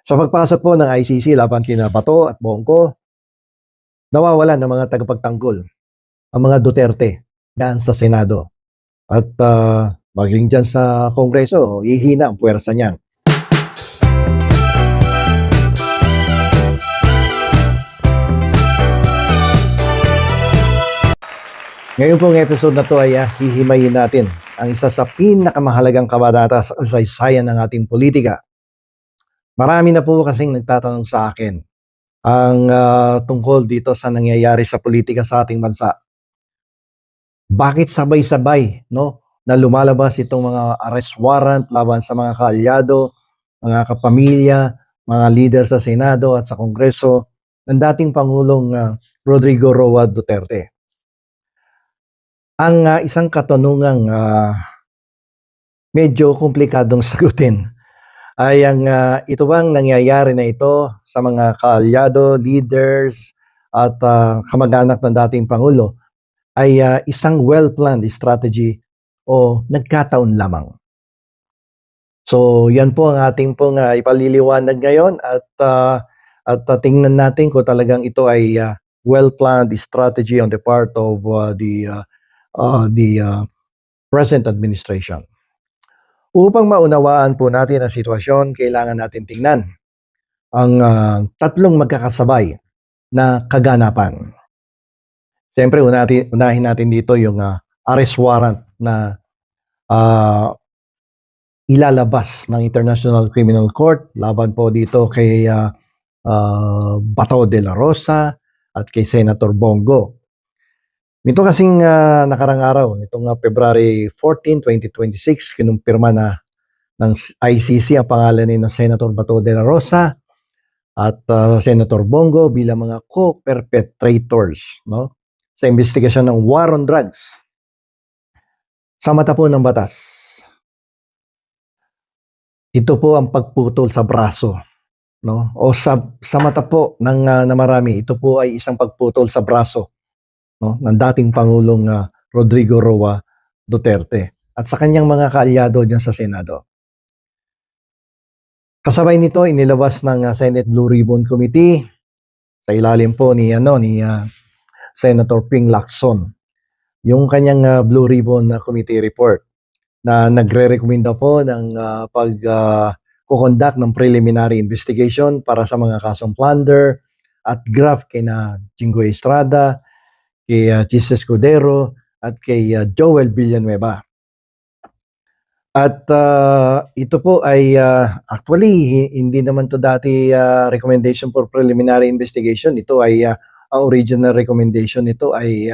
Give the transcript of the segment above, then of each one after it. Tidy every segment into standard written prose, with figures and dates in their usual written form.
Sa pagpasok po ng ICC laban kina Bato at Bongko, nawawalan ng mga tagapagtanggol ang mga Duterte diyan sa Senado. At maging dyan sa Kongreso, hihina ang puwersa niyan. Ngayon pong episode na to ay hihimayin natin ang isa sa pinakamahalagang kabanata sa kasaysayan ng ating politika. Marami na po kasing nagtatanong sa akin ang tungkol dito sa nangyayari sa politika sa ating bansa. Bakit sabay-sabay na lumalabas itong mga arrest warrant laban sa mga kaalyado, mga kapamilya, mga leader sa Senado at sa Kongreso ng dating Pangulong Rodrigo Roa Duterte? Ang isang katanungang medyo komplikadong sagutin ay ang ito bang nangyayari na ito sa mga kaalyado, leaders at kamag-anak ng dating Pangulo ay isang well-planned strategy o nagkataon lamang. So yan po ang ating pong ipaliliwanag ngayon at tingnan natin kung talagang ito ay well-planned strategy on the part of the present administration. Upang maunawaan po natin ang sitwasyon, kailangan natin tingnan ang tatlong magkakasabay na kaganapan. Siyempre, unahin natin dito yung arrest warrant na ilalabas ng International Criminal Court laban po dito kay Bato de la Rosa at kay Senator Bongo. Nito kasing nakarang araw, nitong February 14, 2026, kinumpirma na ng ICC ang pangalan ni Senator Bato de la Rosa at Senator Bongo bilang mga co-perpetrators sa investigasyon ng war on drugs sa mata po ng batas. Ito po ang pagputol sa braso, o sa mata po ng marami. Ito po ay isang pagputol sa braso ng dating Pangulong Rodrigo Roa Duterte at sa kanyang mga kaalyado diyan sa Senado. Kasabay nito, inilabas ng Senate Blue Ribbon Committee sa ilalim po ni Senator Ping Lacson yung kanyang Blue Ribbon Committee report na nagre-rekomenda po ng pag-conduct ng preliminary investigation para sa mga kasong plunder at graft kay Jinggoy Estrada, kay Chis Escudero at kay Joel Villanueva. At ito po ay actually hindi naman to dati recommendation for preliminary investigation. Ito ay ang original recommendation nito ay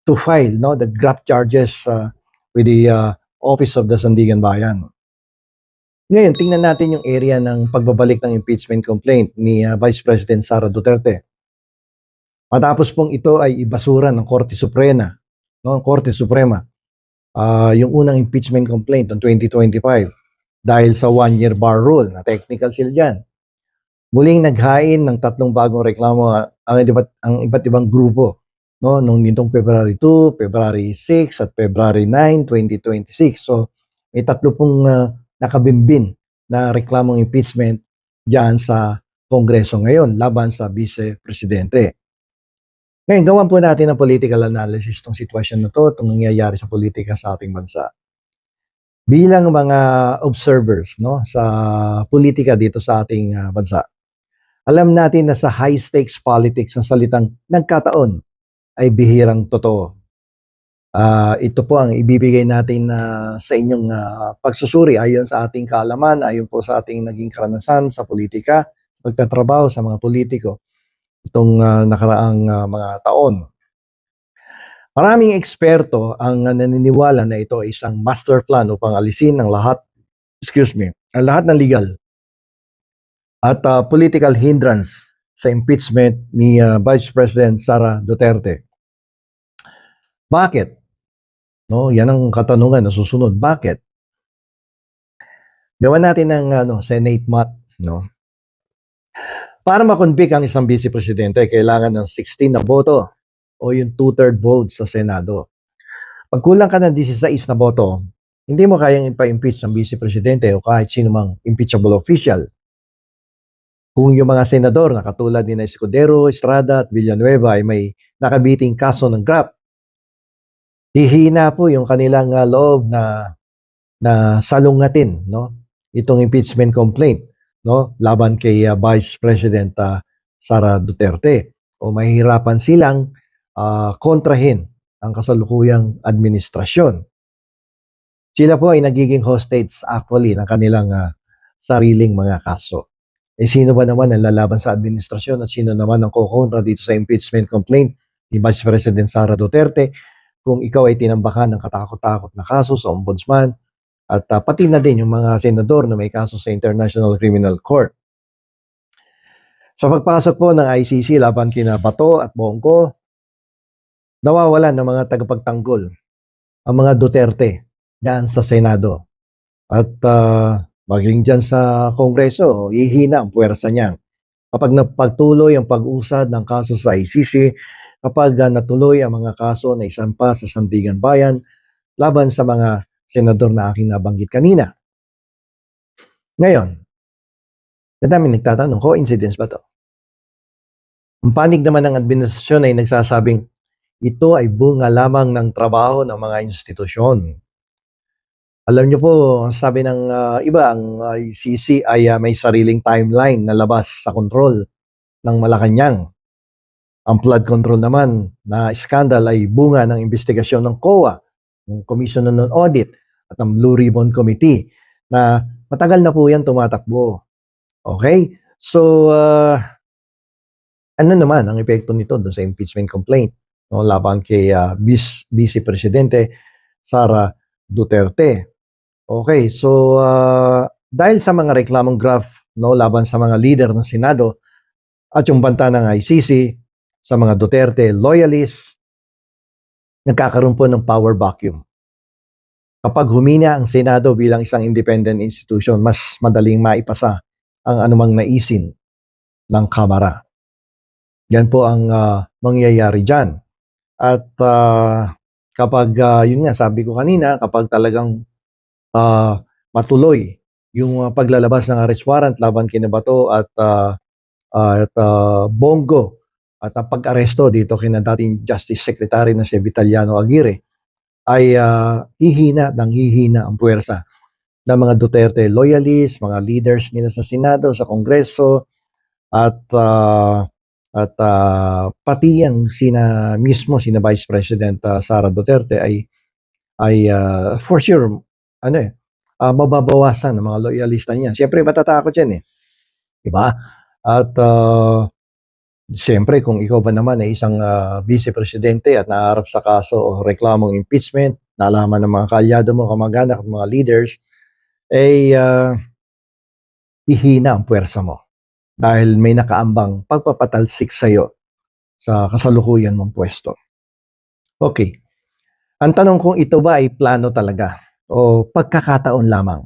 to file the graft charges with the Office of the Sandigan Bayan. Ngayon, tingnan natin yung area ng pagbabalik ng impeachment complaint ni Vice President Sara Duterte. Matapos pong ito ay ibasura ng Korte Suprema, yung unang impeachment complaint noong 2025 dahil sa one-year bar rule na technical sila dyan. Muling naghain ng tatlong bagong reklamo ang iba't ibang grupo noong nitong February 2, February 6 at February 9, 2026. So may tatlo pong nakabimbin na reklamong impeachment dyan sa Kongreso ngayon laban sa Vice Presidente. Ngayon, gawan po natin ang political analysis ng sitwasyon na to, itong nangyayari sa politika sa ating bansa. Bilang mga observers sa politika dito sa ating bansa, alam natin na sa high-stakes politics ang salitang nagkataon ay bihirang totoo. Ito po ang ibibigay natin sa inyong pagsusuri ayon sa ating kaalaman, ayon po sa ating naging karanasan sa politika, sa pagtatrabaho sa mga politiko itong nakaraang mga taon. Maraming eksperto ang naniniwala na ito ay isang master plan upang alisin ang lahat ng legal at political hindrance sa impeachment ni Vice President Sara Duterte. Bakit? Yan ang katanungan na susunod. Bakit? Gawan natin ng Senate math, Para makonvict ang isang Vice Presidente, kailangan ng 16 na boto o yung 2/3 votes sa Senado. Pag kulang ka ng 16 na boto, hindi mo kayang ipa-impeach ng Vice Presidente o kahit sino mang impeachable official. Kung yung mga senador na katulad ni Escudero, Estrada at Villanueva ay may nakabiting kaso ng graft, hihina po yung kanilang loob na salungatin, no, itong impeachment complaint, no, laban kay Vice President Sara Duterte, o mahihirapan silang kontrahin ang kasalukuyang administrasyon. Sila po ay nagiging hostage actually ng kanilang sariling mga kaso. Sino ba naman ang lalaban sa administrasyon at sino naman ang kukontra dito sa impeachment complaint ni Vice President Sara Duterte kung ikaw ay tinambakan ng katakot-takot na kaso sa ombudsman at pati na din yung mga senador na may kaso sa International Criminal Court. Sa pagpasok po ng ICC laban kina Bato at Bongo, nawawalan ng mga tagapagtanggol ang mga Duterte diyan sa Senado. At maging dyan sa Kongreso, hihina ang puwersa niyan. Kapag napagtuloy ang pag-usad ng kaso sa ICC, kapag natuloy ang mga kaso na isampa sa Sandigan Bayan laban sa mga senador na aking nabanggit kanina. Ngayon, madaming nagtatanong, coincidence ba to? Ang panig naman ng administrasyon ay nagsasabing ito ay bunga lamang ng trabaho ng mga institusyon. Alam niyo po, sabi ng iba, ang ICC ay may sariling timeline na labas sa kontrol ng Malacanang. Ang flood control naman na scandal ay bunga ng investigasyon ng COA, ng Commission on Audit at ang Blue Ribbon Committee na matagal na po yan tumatakbo. Okay? So, ano naman ang epekto nito doon sa impeachment complaint, no, laban kay Vice Presidente Sara Duterte? Okay, so dahil sa mga reklamong graft, no, laban sa mga leader ng Senado at yung banta ng ICC sa mga Duterte loyalists, nagkakaroon po ng power vacuum. Kapag humina ang Senado bilang isang independent institution, mas madaling maipasa ang anumang naisin ng Kamara. Yan po ang mangyayari dyan. At kapag, yun nga, sabi ko kanina, kapag talagang matuloy yung paglalabas ng arrest warrant laban kina Bato at Bongo at ang pag-aresto dito kina dating Justice Secretary na si Vitaliano Aguirre, ay hihina ang puwersa ng mga Duterte loyalists, mga leaders nila sa Senado, sa Kongreso, at pati yang sina Vice President Sara Duterte ay for sure mababawasan ng mga loyalista niya. Siyempre matatakot yan diba? At siyempre kung ikaw ba naman ay isang vice presidente at naharap sa kaso o reklamong impeachment, nalaman ng mga kaalyado mo, kamag-anak at mga leaders, hihina ang puwersa mo dahil may nakaambang pagpapatalsik sa iyo sa kasalukuyan mong pwesto. Okay. Ang tanong kung ito ba ay plano talaga o pagkakataon lamang,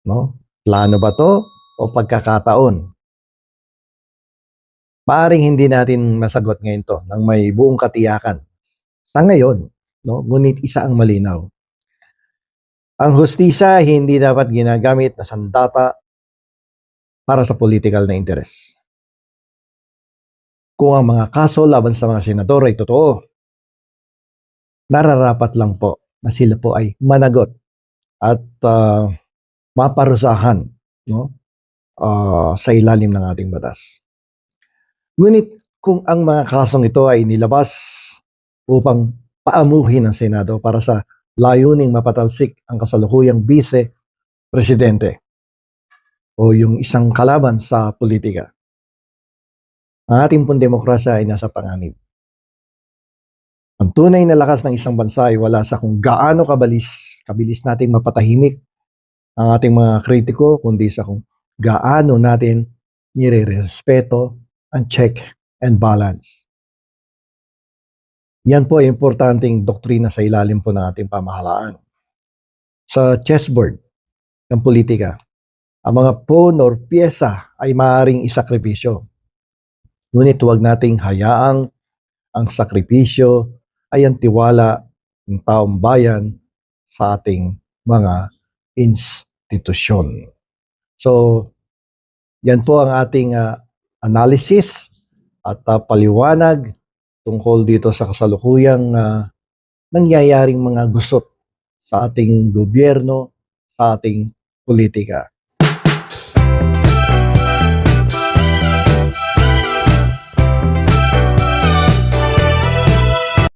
no? Plano ba to o pagkakataon? Maaring hindi natin masagot ngayon to nang may buong katiyakan. Sa ngayon, no? Ngunit isa ang malinaw. Ang hustisya hindi dapat ginagamit na sandata para sa political na interes. Kung ang mga kaso laban sa mga senador ay totoo, nararapat lang po na sila po ay managot at maparusahan, no, sa ilalim ng ating batas. Ngunit kung ang mga kasong ito ay nilabas upang paamuhin ng Senado para sa layuning mapatalsik ang kasalukuyang Vice Presidente o yung isang kalaban sa politika, ang ating pong demokrasya ay nasa panganib. Ang tunay na lakas ng isang bansa ay wala sa kung gaano kabilis nating mapatahimik ang ating mga kritiko, kundi sa kung gaano natin nire-respeto ang check and balance. Yan po ay importanteng doktrina sa ilalim po ng ating pamahalaan. Sa chessboard ng politika, ang mga pawn or pyesa ay maaaring isakripisyo. Ngunit huwag nating hayaang ang sakripisyo ay ang tiwala ng taong bayan sa ating mga institusyon. So, Yan po ang ating analysis at paliwanag tungkol dito sa kasalukuyang nangyayaring mga gusot sa ating gobyerno, sa ating politika.